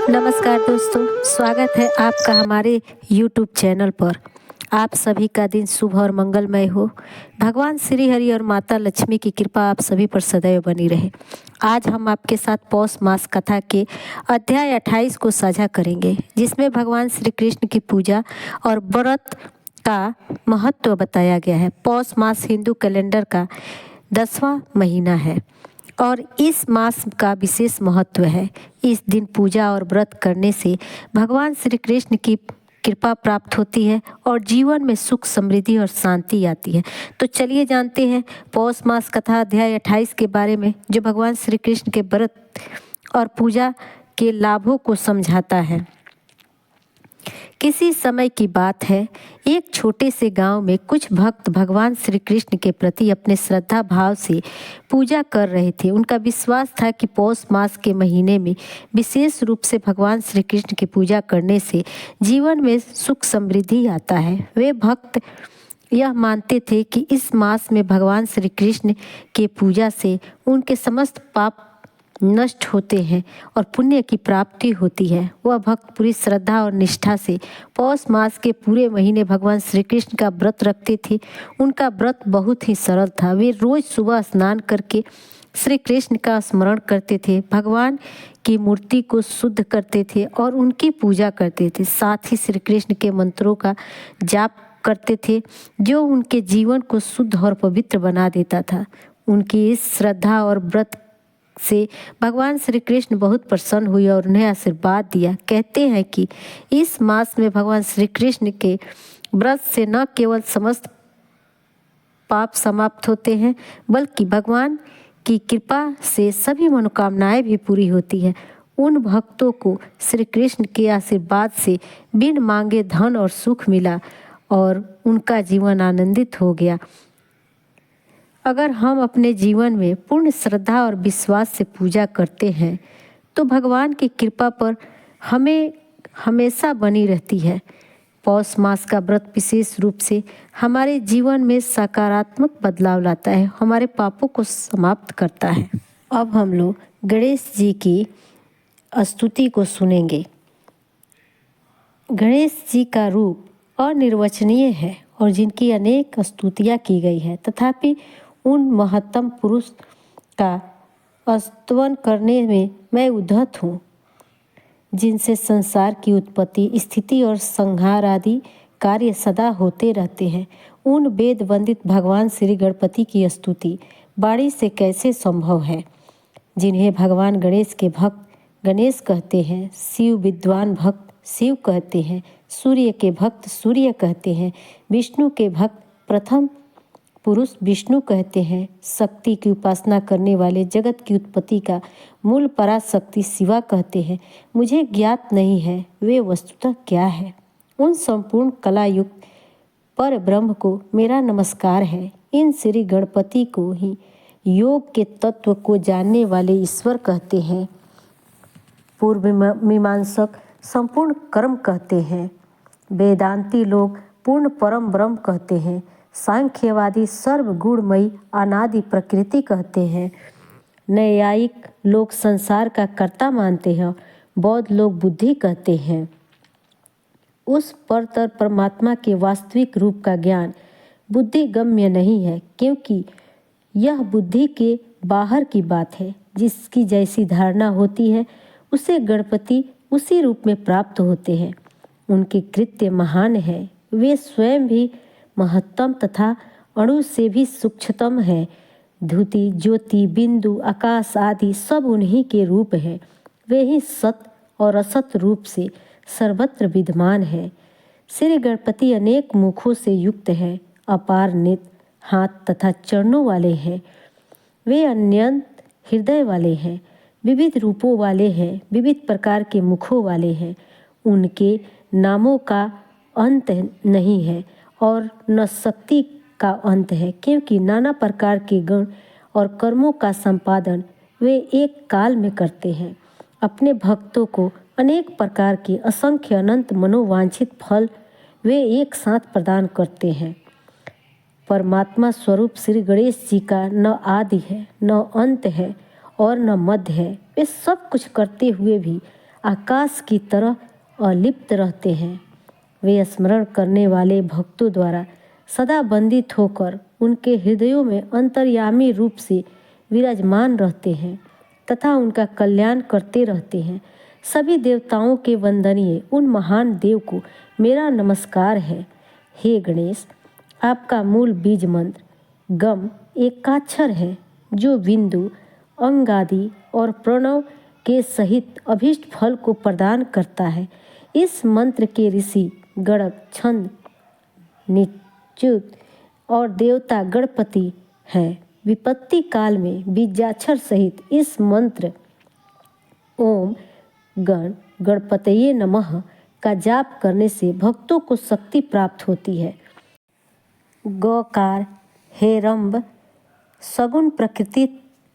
नमस्कार दोस्तों, स्वागत है आपका हमारे YouTube चैनल पर। आप सभी का दिन शुभ और मंगलमय हो। भगवान श्री हरि और माता लक्ष्मी की कृपा आप सभी पर सदैव बनी रहे। आज हम आपके साथ पौष मास कथा के अध्याय 28 को साझा करेंगे, जिसमें भगवान श्री कृष्ण की पूजा और व्रत का महत्व बताया गया है। पौष मास हिंदू कैलेंडर का 10वां महीना है और इस मास का विशेष महत्व है। इस दिन पूजा और व्रत करने से भगवान श्री कृष्ण की कृपा प्राप्त होती है और जीवन में सुख, समृद्धि और शांति आती है। तो चलिए जानते हैं पौष मास कथा अध्याय 28 के बारे में, जो भगवान श्री कृष्ण के व्रत और पूजा के लाभों को समझाता है। किसी समय की बात है, एक छोटे से गांव में कुछ भक्त भगवान श्री कृष्ण के प्रति अपने श्रद्धा भाव से पूजा कर रहे थे। उनका विश्वास था कि पौष मास के महीने में विशेष रूप से भगवान श्री कृष्ण की पूजा करने से जीवन में सुख समृद्धि आता है। वे भक्त यह मानते थे कि इस मास में भगवान श्री कृष्ण के पूजा से उनके समस्त पाप नष्ट होते हैं और पुण्य की प्राप्ति होती है। वह भक्त पूरी श्रद्धा और निष्ठा से पौष मास के पूरे महीने भगवान श्री कृष्ण का व्रत रखते थे। उनका व्रत बहुत ही सरल था। वे रोज सुबह स्नान करके श्री कृष्ण का स्मरण करते थे, भगवान की मूर्ति को शुद्ध करते थे और उनकी पूजा करते थे। साथ ही श्री कृष्ण के मंत्रों का जाप करते थे, जो उनके जीवन को शुद्ध और पवित्र बना देता था। उनकी इस श्रद्धा और व्रत से भगवान श्री कृष्ण बहुत प्रसन्न हुए और उन्हें आशीर्वाद दिया। कहते हैं कि इस मास में भगवान श्री कृष्ण के व्रत से न केवल समस्त पाप समाप्त होते हैं, बल्कि भगवान की कृपा से सभी मनोकामनाएं भी पूरी होती हैं। उन भक्तों को श्री कृष्ण के आशीर्वाद से बिन मांगे धन और सुख मिला और उनका जीवन आनंदित हो गया। अगर हम अपने जीवन में पूर्ण श्रद्धा और विश्वास से पूजा करते हैं तो भगवान की कृपा पर हमें हमेशा बनी रहती है। पौष मास का व्रत विशेष रूप से हमारे जीवन में सकारात्मक बदलाव लाता है, हमारे पापों को समाप्त करता है। अब हम लोग गणेश जी की स्तुति को सुनेंगे। गणेश जी का रूप अनिर्वचनीय है और जिनकी अनेक स्तुतियाँ की गई है, तथापि उन महत्तम पुरुष का स्तवन करने में मैं उद्धत हूँ, जिनसे संसार की उत्पत्ति, स्थिति और संहार आदि कार्य सदा होते रहते हैं। उन वेद वंदित भगवान श्री गणपति की स्तुति वाणी से कैसे संभव है, जिन्हें भगवान गणेश के भक्त गणेश कहते हैं, शिव विद्वान भक्त शिव कहते हैं, सूर्य के भक्त सूर्य कहते हैं, विष्णु के भक्त प्रथम पुरुष विष्णु कहते हैं, शक्ति की उपासना करने वाले जगत की उत्पत्ति का मूल पराशक्ति शिवा कहते हैं। मुझे ज्ञात नहीं है वे वस्तुतः क्या है। उन संपूर्ण कला युक्त पर ब्रह्म को मेरा नमस्कार है। इन श्री गणपति को ही योग के तत्व को जानने वाले ईश्वर कहते हैं। पूर्व मीमांसक संपूर्ण कर्म कहते हैं। वेदांती लोग पूर्ण परम ब्रह्म कहते हैं। सांख्यवादी सर्वगुणमयी अनादि प्रकृति कहते हैं। न्यायिक लोग संसार का कर्ता मानते हैं। बौद्ध लोग बुद्धि कहते हैं। उस परतर परमात्मा के वास्तविक रूप का ज्ञान बुद्धि गम्य नहीं है, क्योंकि यह बुद्धि के बाहर की बात है। जिसकी जैसी धारणा होती है उसे गणपति उसी रूप में प्राप्त होते हैं। उनके कृत्य महान है। वे स्वयं भी महत्तम तथा अणु से भी सूक्ष्मतम है। धुति, ज्योति, बिंदु, आकाश आदि सब उन्हीं के रूप हैं। वे ही सत और असत रूप से सर्वत्र विद्यमान है। श्री गणपति अनेक मुखों से युक्त है, अपार नेत्र, हाथ तथा चरणों वाले हैं। वे अनंत हृदय वाले हैं, विविध रूपों वाले हैं, विविध प्रकार के मुखों वाले हैं। उनके नामों का अंत नहीं है और न शक्ति का अंत है, क्योंकि नाना प्रकार के गुण और कर्मों का संपादन वे एक काल में करते हैं। अपने भक्तों को अनेक प्रकार के असंख्य अनंत मनोवांछित फल वे एक साथ प्रदान करते हैं। परमात्मा स्वरूप श्री गणेश जी का न आदि है, न अंत है और न मध्य है। वे सब कुछ करते हुए भी आकाश की तरह अलिप्त रहते हैं। वे स्मरण करने वाले भक्तों द्वारा सदा बंदित होकर उनके हृदयों में अंतर्यामी रूप से विराजमान रहते हैं तथा उनका कल्याण करते रहते हैं। सभी देवताओं के वंदनीय उन महान देव को मेरा नमस्कार है। हे गणेश, आपका मूल बीज मंत्र गम एकाक्षर है जो बिंदु, अंगादि और प्रणव के सहित अभीष्ट फल को प्रदान करता है। इस मंत्र के ऋषि गणक, छंद, निच्युत और देवता गणपति हैं। विपत्ति काल में बीजाक्षर सहित इस मंत्र ओम गणपतये नमः का जाप करने से भक्तों को शक्ति प्राप्त होती है। गकार हेरंब सगुण प्रकृति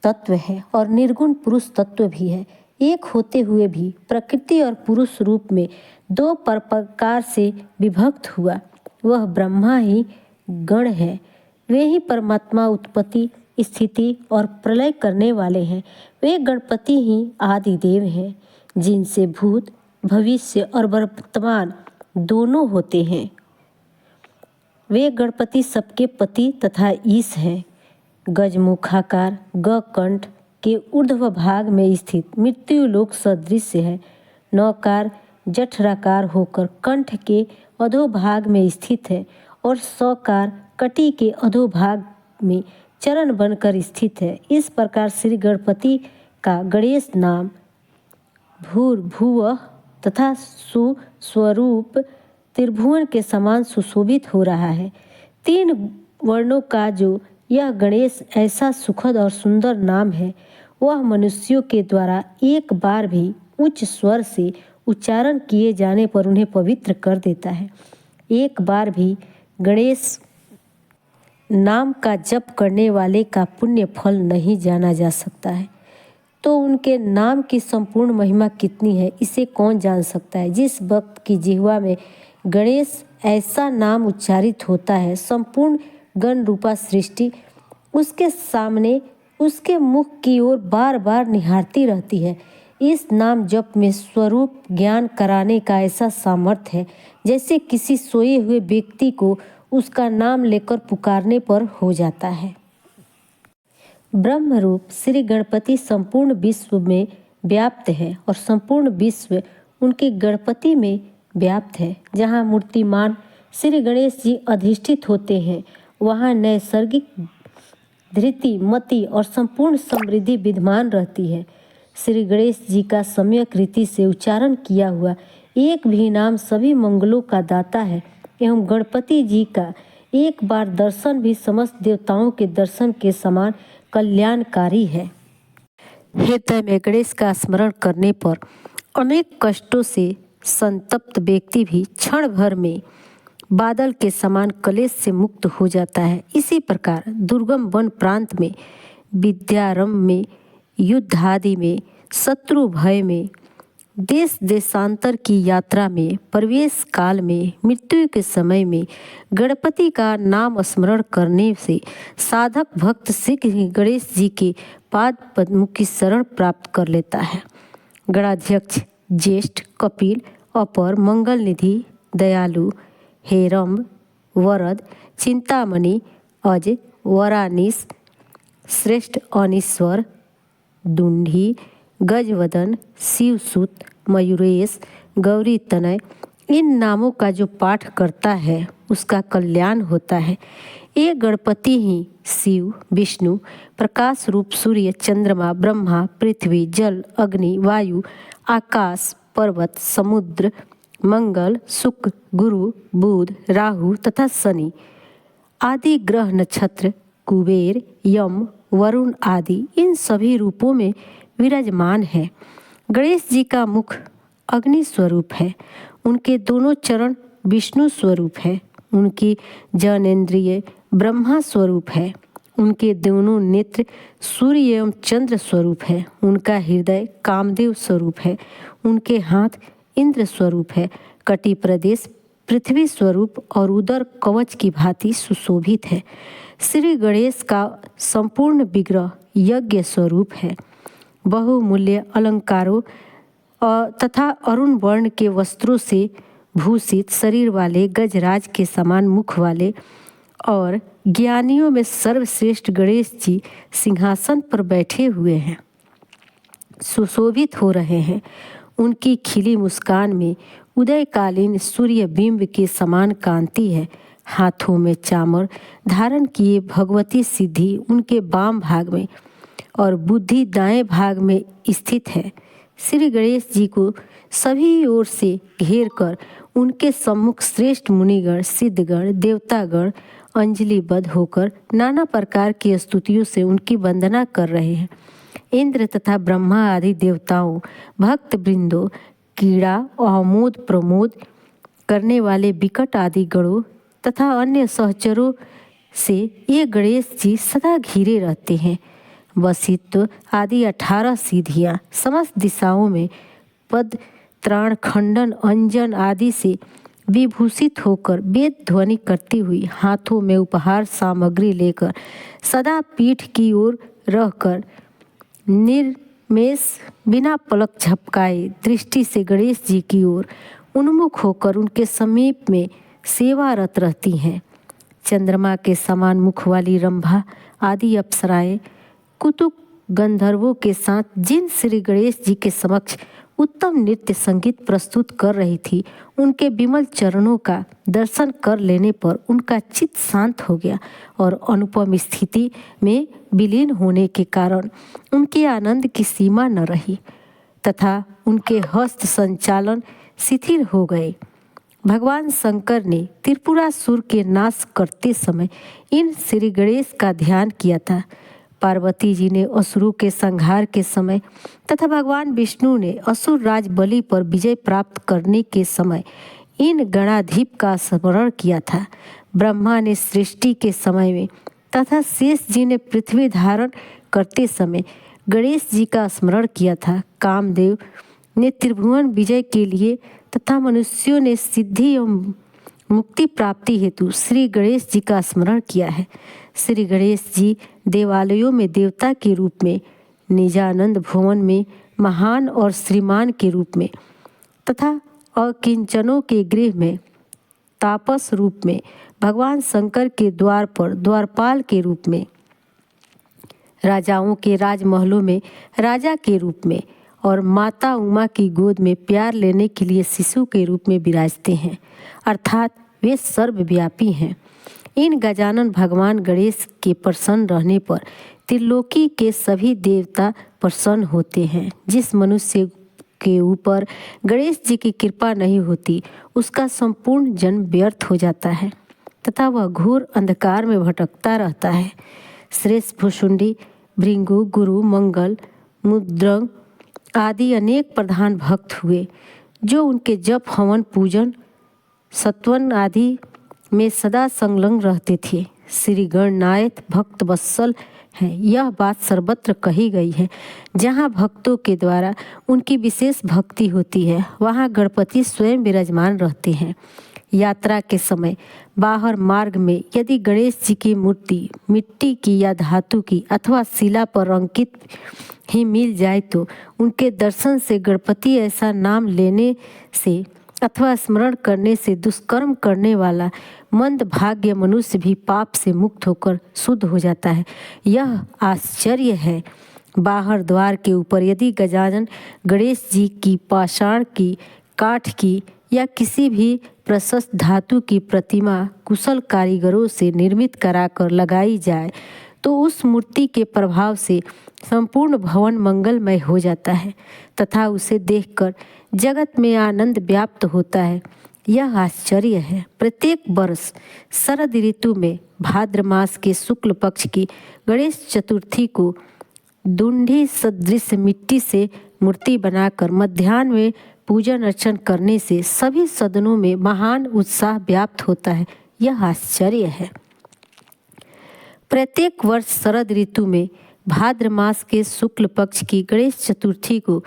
तत्व है और निर्गुण पुरुष तत्व भी है। एक होते हुए भी प्रकृति और पुरुष रूप में दो प्रकार से विभक्त हुआ। वह ब्रह्मा ही गण है। वे ही परमात्मा उत्पत्ति, स्थिति और प्रलय करने वाले हैं। वे गणपति ही आदि देव हैं जिनसे भूत, भविष्य और वर्तमान दोनों होते हैं। वे गणपति सबके पति तथा ईश हैं। गजमुखाकार गकंठ के ऊर्ध्व भाग में स्थित मृत्यु लोक सदृश है। नौकार जठराकार होकर कंठ के अधोभाग में स्थित है और सौकार कटी के अधोभाग में चरण बनकर स्थित है। इस प्रकार श्री गणपति का गणेश नाम भूर्भुवः तथा सुस्वरूप त्रिभुवन के समान सुशोभित हो रहा है। 3 वर्णों का जो यह गणेश ऐसा सुखद और सुंदर नाम है, वह मनुष्यों के द्वारा एक बार भी उच्च स्वर से उच्चारण किए जाने पर उन्हें पवित्र कर देता है। एक बार भी गणेश नाम का जप करने वाले का पुण्य फल नहीं जाना जा सकता है। तो उनके नाम की संपूर्ण महिमा कितनी है, इसे कौन जान सकता है। जिस भक्त की जिह्वा में गणेश ऐसा नाम उच्चारित होता है, संपूर्ण गण रूपा सृष्टि उसके सामने उसके मुख की ओर बार बार निहारती रहती है। इस नाम जप में स्वरूप ज्ञान कराने का ऐसा सामर्थ्य है जैसे किसी सोए हुए व्यक्ति को उसका नाम लेकर पुकारने पर हो जाता है। ब्रह्म रूप श्री गणपति संपूर्ण विश्व में व्याप्त है और संपूर्ण विश्व उनके गणपति में व्याप्त है। जहाँ मूर्तिमान श्री गणेश जी अधिष्ठित होते हैं, वहाँ नैसर्गिक धृति, मति और संपूर्ण समृद्धि विद्यमान रहती है। श्री गणेश जी का सम्यक रीति से उच्चारण किया हुआ एक भी नाम सभी मंगलों का दाता है एवं गणपति जी का एक बार दर्शन भी समस्त देवताओं के दर्शन के समान कल्याणकारी है। हृदय में गणेश का स्मरण करने पर अनेक कष्टों से संतप्त व्यक्ति भी क्षण भर में बादल के समान कलेश से मुक्त हो जाता है। इसी प्रकार दुर्गम वन प्रांत में, विद्यारंभ में, युद्ध आदि में, शत्रु भय में, देश देशांतर की यात्रा में, प्रवेश काल में, मृत्यु के समय में गणपति का नाम स्मरण करने से साधक भक्त शीघ्र ही गणेश जी के पाद पद्म की शरण प्राप्त कर लेता है। गणाध्यक्ष ज्येष्ठ, कपिल, अपर, मंगल निधि, दयालु, हेरंब, वरद, चिंतामणि, अज, वरानीश, श्रेष्ठ अनीश्वर, दुंडी, गजवदन, शिवसुत, मयूरेश, गौरी तनय, इन नामों का जो पाठ करता है उसका कल्याण होता है। ये गणपति ही शिव, विष्णु, प्रकाश रूप सूर्य, चंद्रमा, ब्रह्मा, पृथ्वी, जल, अग्नि, वायु, आकाश, पर्वत, समुद्र, मंगल, शुक्र, गुरु, बुध, राहु तथा शनि आदि ग्रह, नक्षत्र, कुबेर, यम, वरुण आदि इन सभी रूपों में विराजमान है। गणेश जी का मुख अग्नि स्वरूप है। उनके दोनों चरण विष्णु स्वरूप है। उनकी जननेंद्रिय ब्रह्मा स्वरूप है। उनके दोनों नेत्र सूर्य एवं चंद्र स्वरूप है। उनका हृदय कामदेव स्वरूप है। उनके हाथ इंद्र स्वरूप है। कटी प्रदेश पृथ्वी स्वरूप और उदर कवच की भांति सुशोभित है। श्री गणेश का संपूर्ण विग्रह यज्ञ स्वरूप है। बहुमूल्य अलंकारों और तथा अरुण वर्ण के वस्त्रों से भूषित शरीर वाले, गजराज के समान मुख वाले और ज्ञानियों में सर्वश्रेष्ठ गणेश जी सिंहासन पर बैठे हुए हैं, सुशोभित हो रहे हैं। उनकी खिली मुस्कान में उदयकालीन सूर्य बिंब के समान कांति है। हाथों में चामर धारण किए भगवती सिद्धि उनके बाम भाग में और बुद्धि दाएं भाग में स्थित है। श्री गणेश जी को सभी ओर से घेर कर उनके सम्मुख श्रेष्ठ मुनिगण, सिद्धगण, देवतागण अंजलिबद्ध होकर नाना प्रकार की स्तुतियों से उनकी वंदना कर रहे हैं। इंद्र तथा ब्रह्मा आदि देवताओं, भक्त वृंदों, कीड़ा आमोद प्रमोद करने वाले विकट आदि गणों तथा अन्य सहचरों से ये गणेश जी सदा घिरे रहते हैं। वसित्व आदि 18 सिद्धियाँ समस्त दिशाओं में पद त्राण खंडन अंजन आदि से विभूषित होकर वेद ध्वनि करती हुई हाथों में उपहार सामग्री लेकर सदा पीठ की ओर रहकर निर्मेष बिना पलक झपकाए दृष्टि से गणेश जी की ओर उन्मुख होकर उनके समीप में सेवारत रहती हैं। चंद्रमा के समान मुख वाली रंभा आदि अप्सराएं कुतुक गंधर्वों के साथ जिन श्री गणेश जी के समक्ष उत्तम नृत्य संगीत प्रस्तुत कर रही थी, उनके विमल चरणों का दर्शन कर लेने पर उनका चित्त शांत हो गया और अनुपम स्थिति में विलीन होने के कारण उनके आनंद की सीमा न रही तथा उनके हस्त संचालन शिथिल हो गए। भगवान शंकर ने त्रिपुरासुर के नाश करते समय इन श्री गणेश का ध्यान किया था। पार्वती जी ने असुरों के संहार के समय तथा भगवान विष्णु ने असुर राज बलि पर विजय प्राप्त करने के समय इन गणाधीप का स्मरण किया था। ब्रह्मा ने सृष्टि के समय में तथा शेष जी ने पृथ्वी धारण करते समय गणेश जी का स्मरण किया था। कामदेव ने त्रिभुवन विजय के लिए तथा मनुष्यों ने सिद्धि एवं मुक्ति प्राप्ति हेतु श्री गणेश जी का स्मरण किया है। श्री गणेश जी देवालयों में देवता के रूप में, निजानंद भवन में महान और श्रीमान के रूप में तथा अकिंचनों के गृह में तापस रूप में, भगवान शंकर के द्वार पर द्वारपाल के रूप में, राजाओं के राजमहलों में राजा के रूप में और माता उमा की गोद में प्यार लेने के लिए शिशु के रूप में विराजते हैं, अर्थात वे सर्वव्यापी हैं। इन गजानन भगवान गणेश के प्रसन्न रहने पर त्रिलोकी के सभी देवता प्रसन्न होते हैं। जिस मनुष्य के ऊपर गणेश जी की कृपा नहीं होती, उसका संपूर्ण जन्म व्यर्थ हो जाता है तथा वह घोर अंधकार में भटकता रहता है। श्रेष्ठ भुशुंडी, भृंगु, गुरु, मंगल, मुद्रंग आदि अनेक प्रधान भक्त हुए, जो उनके जप, हवन, पूजन, सत्वन आदि में सदा संलग्न रहते थे। श्री गणनायक भक्त वत्सल हैं, यह बात सर्वत्र कही गई है। जहाँ भक्तों के द्वारा उनकी विशेष भक्ति होती है, वहाँ गणपति स्वयं विराजमान रहते हैं। यात्रा के समय बाहर मार्ग में यदि गणेश जी की मूर्ति मिट्टी की या धातु की अथवा शिला पर अंकित ही मिल जाए तो उनके दर्शन से गणपति ऐसा नाम लेने से अथवा स्मरण करने से दुष्कर्म करने वाला मंद भाग्य मनुष्य भी पाप से मुक्त होकर शुद्ध हो जाता है। यह आश्चर्य है। बाहर द्वार के ऊपर यदि गजानन गणेश जी की पाषाण की, काठ की या किसी भी प्रशस्त धातु की प्रतिमा कुशल कारीगरों से निर्मित कराकर लगाई जाए तो उस मूर्ति के प्रभाव से संपूर्ण भवन मंगलमय हो जाता है तथा उसे देखकर जगत में आनंद व्याप्त होता है। यह आश्चर्य है। प्रत्येक वर्ष शरद ऋतु में भाद्र मास के शुक्ल पक्ष की गणेश चतुर्थी को दुंडी सदृश मिट्टी से मूर्ति बनाकर मध्याह्न में पूजन अर्चन करने से सभी सदनों में महान उत्साह व्याप्त होता है। यह आश्चर्य है। प्रत्येक वर्ष शरद ऋतु में भाद्र मास के शुक्ल पक्ष की गणेश चतुर्थी को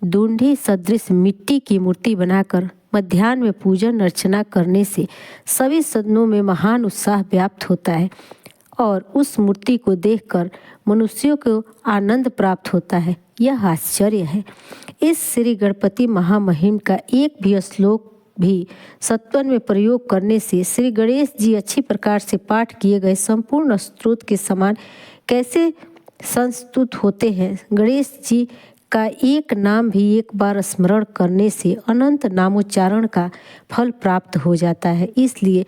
दुंडी सदृश मिट्टी की मूर्ति बनाकर मध्याह्न में पूजन अर्चना करने से सभी सदनों में महान उत्साह व्याप्त होता है और उस मूर्ति को देखकर मनुष्यों को आनंद प्राप्त होता है। यह आश्चर्य है। इस श्री गणपति महामहिम का एक भी श्लोक भी सत्वन में प्रयोग करने से श्री गणेश जी अच्छी प्रकार से पाठ किए गए संपूर्ण स्तोत्र के समान कैसे संस्तुत होते हैं। गणेश जी का एक नाम भी एक बार स्मरण करने से अनंत नामोच्चारण का फल प्राप्त हो जाता है। इसलिए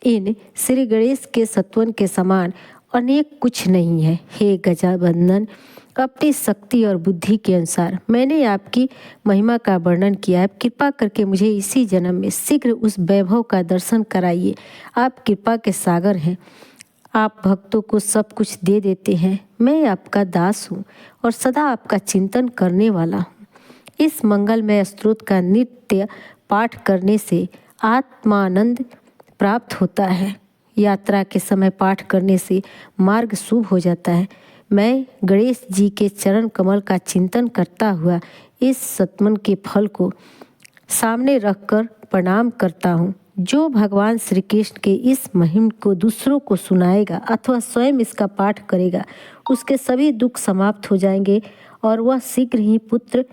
इन श्री गणेश के सत्वन के समान अनेक कुछ नहीं है। हे गजानन, अपनी शक्ति और बुद्धि के अनुसार मैंने आपकी महिमा का वर्णन किया है। कृपा करके मुझे इसी जन्म में शीघ्र उस वैभव का दर्शन कराइए। आप कृपा के सागर हैं। आप भक्तों को सब कुछ दे देते हैं। मैं आपका दास हूँ और सदा आपका चिंतन करने वाला हूँ। इस मंगलमय स्तोत्र का नित्य पाठ करने से आत्मानंद प्राप्त होता है। यात्रा के समय पाठ करने से मार्ग शुभ हो जाता है। मैं गणेश जी के चरण कमल का चिंतन करता हुआ इस सत्वन के फल को सामने रखकर प्रणाम करता हूँ। जो भगवान श्री कृष्ण के इस महिम को दूसरों को सुनाएगा अथवा स्वयं इसका पाठ करेगा, उसके सभी दुख समाप्त हो जाएंगे और वह शीघ्र ही पुत्र,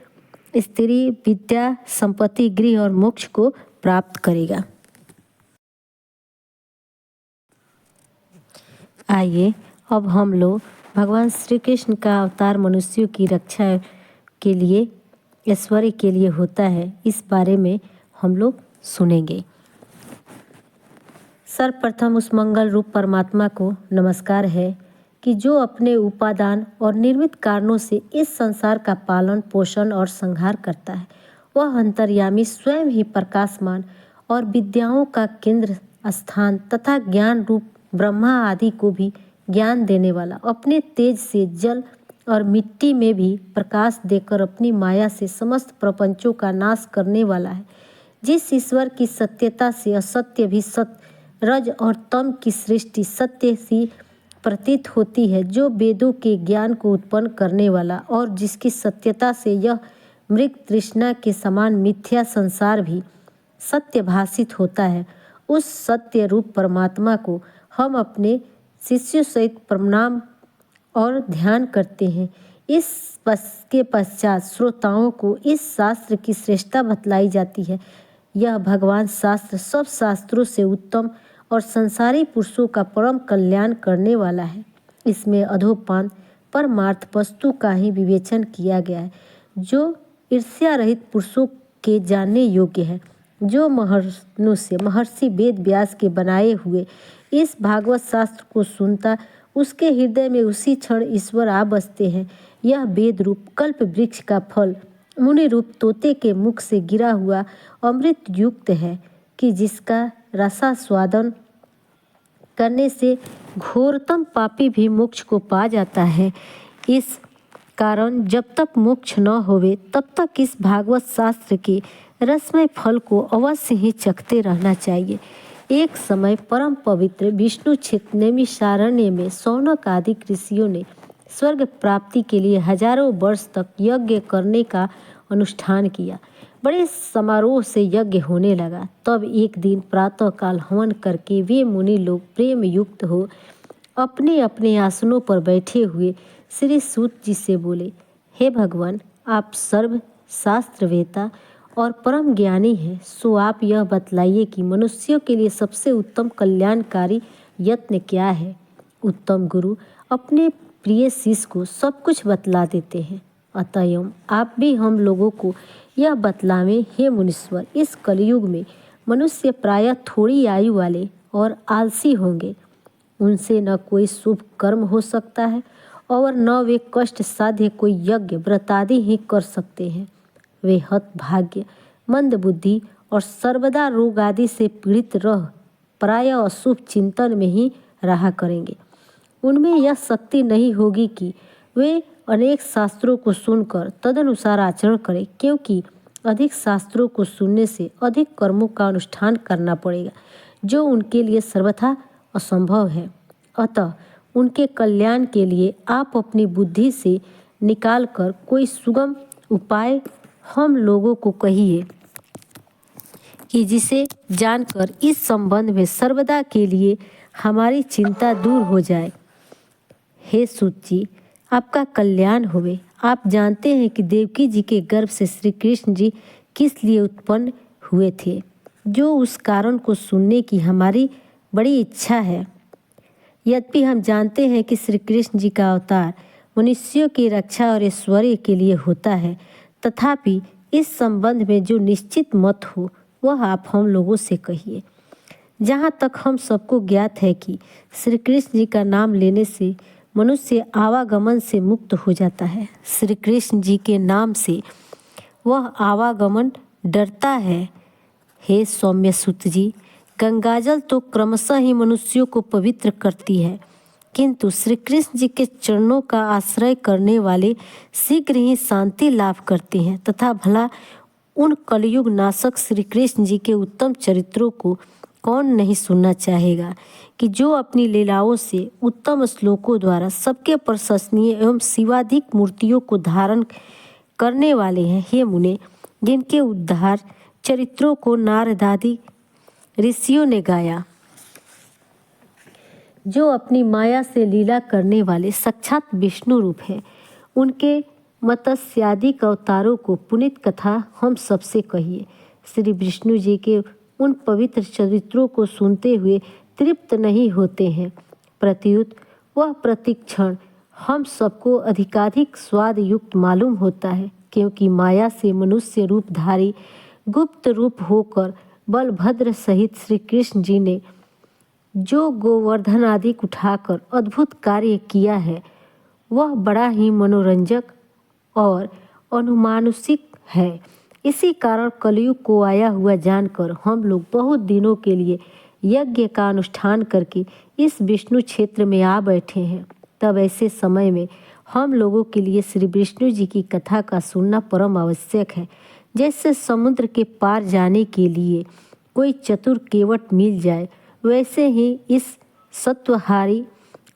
स्त्री, विद्या, संपत्ति, गृह और मोक्ष को प्राप्त करेगा। आइए अब हम लोग भगवान श्री कृष्ण का अवतार मनुष्यों की रक्षा के लिए, ऐश्वर्य के लिए होता है, इस बारे में हम लोग सुनेंगे। सर्वप्रथम उस मंगल रूप परमात्मा को नमस्कार है कि जो अपने उपादान और निर्मित कारणों से इस संसार का पालन, पोषण और संहार करता है। वह अंतर्यामी स्वयं ही प्रकाशमान और विद्याओं का केंद्र स्थान तथा ज्ञान रूप ब्रह्मा आदि को भी ज्ञान देने वाला, अपने तेज से जल और मिट्टी में भी प्रकाश देकर अपनी माया से समस्त प्रपंचों का नाश करने वाला है। जिस ईश्वर की सत्यता से असत्य भी सत्य, रज और तम की सृष्टि सत्य सी प्रतीत होती है, जो वेदों के ज्ञान को उत्पन्न करने वाला और जिसकी सत्यता से यह मृग तृष्णा के समान मिथ्या संसार भी सत्य भाषित होता है, उस सत्य रूप परमात्मा को हम अपने शिष्यों सहित प्रणाम और ध्यान करते हैं। के पश्चात श्रोताओं को इस शास्त्र की श्रेष्ठता बतलाई जाती है। यह भगवान शास्त्र सब शास्त्रों से उत्तम और संसारी पुरुषों का परम कल्याण करने वाला है। इसमें अधोपान परमार्थ वस्तु का ही विवेचन किया गया है, जो ईर्ष्या रहित पुरुषों के जानने योग्य है। जो महर्षि वेद व्यास के बनाए हुए इस भागवत शास्त्र को सुनता, उसके हृदय में उसी क्षण ईश्वर आ बसते हैं। यह वेद रूप कल्प वृक्ष का फल मुनि रूप तोते के मुख से गिरा हुआ अमृत युक्त है कि जिसका रसास्वादन करने से घोरतम पापी भी मोक्ष को पा जाता है। इस कारण जब तक मोक्ष न होवे तब तक इस भागवत शास्त्र के रसमय फल को अवश्य ही चखते रहना चाहिए। एक समय परम पवित्र विष्णु क्षेत्र नैमिषारण्य में शौनक आदि ऋषियों ने स्वर्ग प्राप्ति के लिए हजारों वर्ष तक यज्ञ करने का अनुष्ठान किया। बड़े समारोह से यज्ञ होने लगा। तब एक दिन प्रातःकाल हवन करके वे मुनि लोग प्रेम युक्त हो अपने अपने आसनों पर बैठे हुए श्री सूत जी से बोले, हे भगवान, आप सर्व शास्त्रवेता और परम ज्ञानी हैं, सो आप यह बतलाइए कि मनुष्यों के लिए सबसे उत्तम कल्याणकारी यत्न क्या है। उत्तम गुरु अपने प्रिय शिष्य को सब कुछ बतला देते हैं, अतएव आप भी हम लोगों को यह बतलावें। हे मुनीश्वर, इस कलयुग में मनुष्य प्रायः थोड़ी आयु वाले और आलसी होंगे। उनसे न कोई शुभ कर्म हो सकता है और न वे कष्ट साध्य कोई यज्ञ व्रत आदि ही कर सकते हैं। वे हतभाग्य, मंद बुद्धि और सर्वदा रोग आदि से पीड़ित रह प्रायः अशुभ चिंतन में ही रहा करेंगे। उनमें यह शक्ति नहीं होगी कि वे अनेक शास्त्रों को सुनकर तदनुसार आचरण करें, क्योंकि अधिक शास्त्रों को सुनने से अधिक कर्मों का अनुष्ठान करना पड़ेगा, जो उनके लिए सर्वथा असंभव है। अतः उनके कल्याण के लिए आप अपनी बुद्धि से निकालकर कोई सुगम उपाय हम लोगों को कहिए कि जिसे जानकर इस संबंध में सर्वदा के लिए हमारी चिंता दूर हो जाए। हे सूत जी, आपका कल्याण होवे। आप जानते हैं कि देवकी जी के गर्भ से श्री कृष्ण जी किस लिए उत्पन्न हुए थे? जो उस कारण को सुनने की हमारी बड़ी इच्छा है। यद्यपि हम जानते हैं कि श्री कृष्ण जी का अवतार मनुष्यों की रक्षा और ऐश्वर्य के लिए होता है, तथापि इस संबंध में जो निश्चित मत हो वह आप हम लोगों से कहिए। जहाँ तक हम सबको ज्ञात है कि श्री कृष्ण जी का नाम लेने से मनुष्य आवागमन से मुक्त हो जाता है। श्री कृष्ण जी के नाम से वह आवागमन डरता है। हे सौम्य सुत जी, गंगाजल तो क्रमशः ही मनुष्यों को पवित्र करती है, किंतु श्री कृष्ण जी के चरणों का आश्रय करने वाले शीघ्र ही शांति लाभ करते हैं तथा भला उन कलयुग नाशक श्री कृष्ण जी के उत्तम चरित्रों को कौन नहीं सुनना चाहेगा कि जो अपनी लीलाओं से उत्तम श्लोकों द्वारा सबके प्रशंसनीय एवं शिवाधिक मूर्तियों को धारण करने वाले हैं। हे मुने, जिनके उद्धार चरित्रों को नारदादि ऋषियों ने गाया, जो अपनी माया से लीला करने वाले साक्षात विष्णु रूप हैं, उनके मत्स्यादिक अवतारों को पुनीत कथा हम सबसे कहिए। श्री विष्णु जी के उन पवित्र चरित्रों को सुनते हुए तृप्त नहीं होते हैं, प्रत्युत वह प्रतिक्षण हम सबको अधिकाधिक स्वाद युक्त मालूम होता है, क्योंकि माया से मनुष्य रूपधारी गुप्त रूप होकर बलभद्र सहित श्री कृष्ण जी ने जो गोवर्धन आदि उठाकर अद्भुत कार्य किया है वह बड़ा ही मनोरंजक और अनुमानुषिक है। इसी कारण कलयुग को आया हुआ जानकर हम लोग बहुत दिनों के लिए यज्ञ का अनुष्ठान करके इस विष्णु क्षेत्र में आ बैठे हैं। तब ऐसे समय में हम लोगों के लिए श्री विष्णु जी की कथा का सुनना परम आवश्यक है। जैसे समुद्र के पार जाने के लिए कोई चतुर केवट मिल जाए, वैसे ही इस सत्वहारी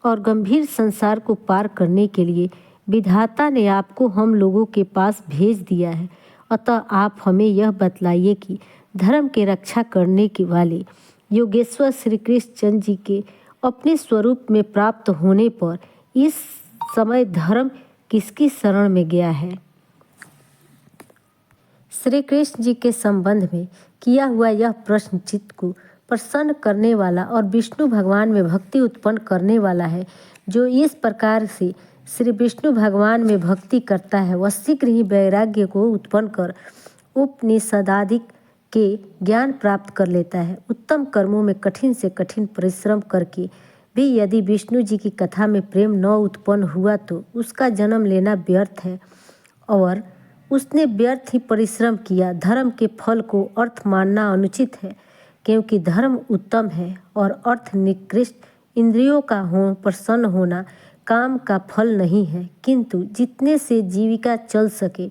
और गंभीर संसार को पार करने के लिए विधाता ने आपको हम लोगों के पास भेज दिया है। अतः आप हमें यह बतलाइए कि धर्म के रक्षा करने के वाले योगेश्वर श्री कृष्ण चंद्र जी के अपने स्वरूप में प्राप्त होने पर इस समय धर्म किसकी शरण में गया है? श्री कृष्ण जी के संबंध में किया हुआ यह प्रश्न चित्त को प्रसन्न करने वाला और विष्णु भगवान में भक्ति उत्पन्न करने वाला है। जो इस प्रकार से श्री विष्णु भगवान में भक्ति करता है वह शीघ्र ही वैराग्य को उत्पन्न कर उपनिषदादि के ज्ञान प्राप्त कर लेता है। उत्तम कर्मों में कठिन से कठिन परिश्रम करके भी यदि विष्णु जी की कथा में प्रेम न उत्पन्न हुआ तो उसका जन्म लेना व्यर्थ है और उसने व्यर्थ ही परिश्रम किया। धर्म के फल को अर्थ मानना अनुचित है, क्योंकि धर्म उत्तम है और अर्थ निकृष्ट। इंद्रियों का प्रसन्न होना काम का फल नहीं है, किंतु जितने से जीविका चल सके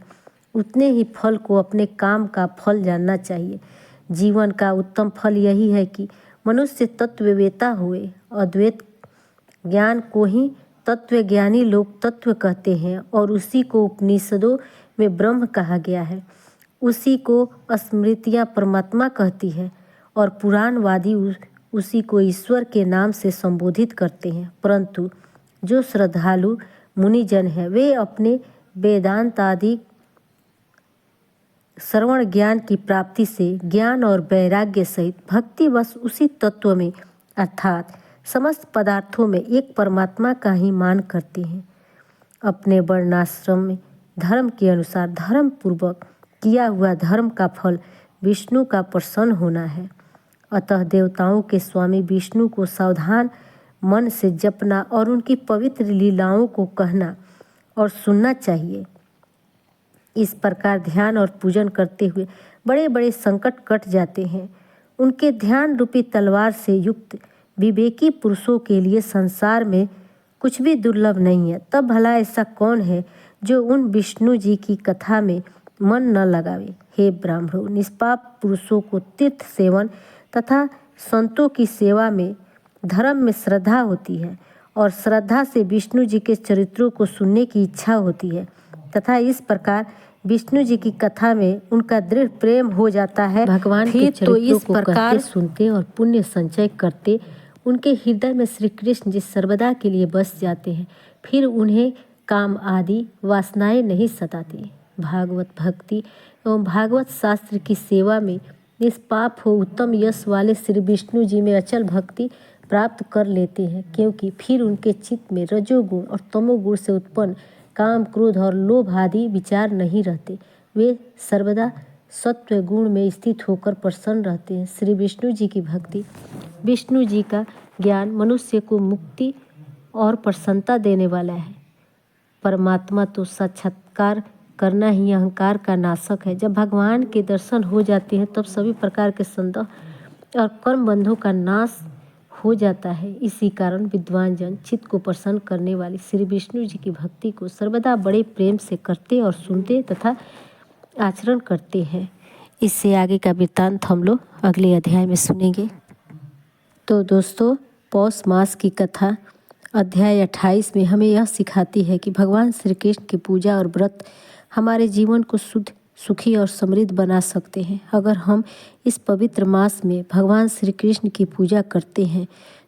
उतने ही फल को अपने काम का फल जानना चाहिए। जीवन का उत्तम फल यही है कि मनुष्य तत्ववेता हुए। अद्वैत ज्ञान को ही तत्वज्ञानी लोग तत्व कहते हैं और उसी को उपनिषदों में ब्रह्म कहा गया है। उसी को स्मृतियाँ परमात्मा कहती है और पुराणवादी उसी को ईश्वर के नाम से संबोधित करते हैं। परंतु जो श्रद्धालु मुनिजन हैं वे अपने वेदांत आदि श्रवण ज्ञान की प्राप्ति से ज्ञान और वैराग्य सहित भक्ति बस उसी तत्व में अर्थात समस्त पदार्थों में एक परमात्मा का ही मान करते हैं। अपने वर्णाश्रम में धर्म के अनुसार धर्म पूर्वक किया हुआ धर्म का फल विष्णु का प्रसन्न होना है। अतः देवताओं के स्वामी विष्णु को सावधान मन से जपना और उनकी पवित्र लीलाओं को कहना और सुनना चाहिए। इस प्रकार ध्यान और पूजन करते हुए बड़े बड़े संकट कट जाते हैं। उनके ध्यान रूपी तलवार से युक्त विवेकी पुरुषों के लिए संसार में कुछ भी दुर्लभ नहीं है। तब भला ऐसा कौन है जो उन विष्णु जी की कथा में मन न लगावे? हे ब्राह्मणों, निष्पाप पुरुषों को तीर्थ सेवन तथा संतों की सेवा में धर्म में श्रद्धा होती है और श्रद्धा से विष्णु जी के चरित्रों को सुनने की इच्छा होती है तथा इस प्रकार विष्णु जी की कथा में उनका दृढ़ प्रेम हो जाता है। भगवान के तो इस प्रकार सुनते और पुण्य संचय करते उनके हृदय में श्री कृष्ण जी सर्वदा के लिए बस जाते हैं। फिर उन्हें काम आदि वासनाएं नहीं सताती। भागवत भक्ति एवं भागवत शास्त्र की सेवा में निष्पाप हो उत्तम यश वाले श्री विष्णु जी में अचल भक्ति प्राप्त कर लेते हैं, क्योंकि फिर उनके चित्त में रजोगुण और तमोगुण से उत्पन्न काम, क्रोध और लोभ आदि विचार नहीं रहते। वे सर्वदा सत्व गुण में स्थित होकर प्रसन्न रहते हैं। श्री विष्णु जी की भक्ति, विष्णु जी का ज्ञान मनुष्य को मुक्ति और प्रसन्नता देने वाला है। परमात्मा तो साक्षात्कार करना ही अहंकार का नाशक है। जब भगवान के दर्शन हो जाते हैं तब सभी प्रकार के संदेह और कर्म बंधों का नाश हो जाता है। इसी कारण विद्वान जन चित्त को प्रसन्न करने वाली श्री विष्णु जी की भक्ति को सर्वदा बड़े प्रेम से करते और सुनते तथा आचरण करते हैं। इससे आगे का वृत्तांत हम लोग अगले अध्याय में सुनेंगे। तो दोस्तों, पौष मास की कथा अध्याय 28 में हमें यह सिखाती है कि भगवान श्री कृष्ण की पूजा और व्रत हमारे जीवन को शुद्ध, सुखी और समृद्ध बना सकते हैं। अगर हम इस पवित्र मास में भगवान श्री कृष्ण की पूजा करते हैं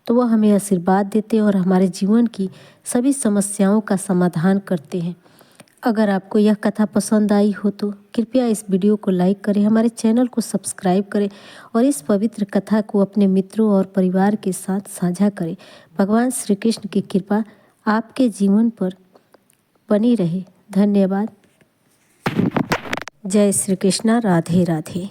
तो वह हमें आशीर्वाद देते हैं और हमारे जीवन की सभी समस्याओं का समाधान करते हैं। अगर आपको यह कथा पसंद आई हो तो कृपया इस वीडियो को लाइक करें, हमारे चैनल को सब्सक्राइब करें और इस पवित्र कथा को अपने मित्रों और परिवार के साथ साझा करें। भगवान श्री कृष्ण की कृपा आपके जीवन पर बनी रहे। धन्यवाद। जय श्री कृष्णा। राधे राधे।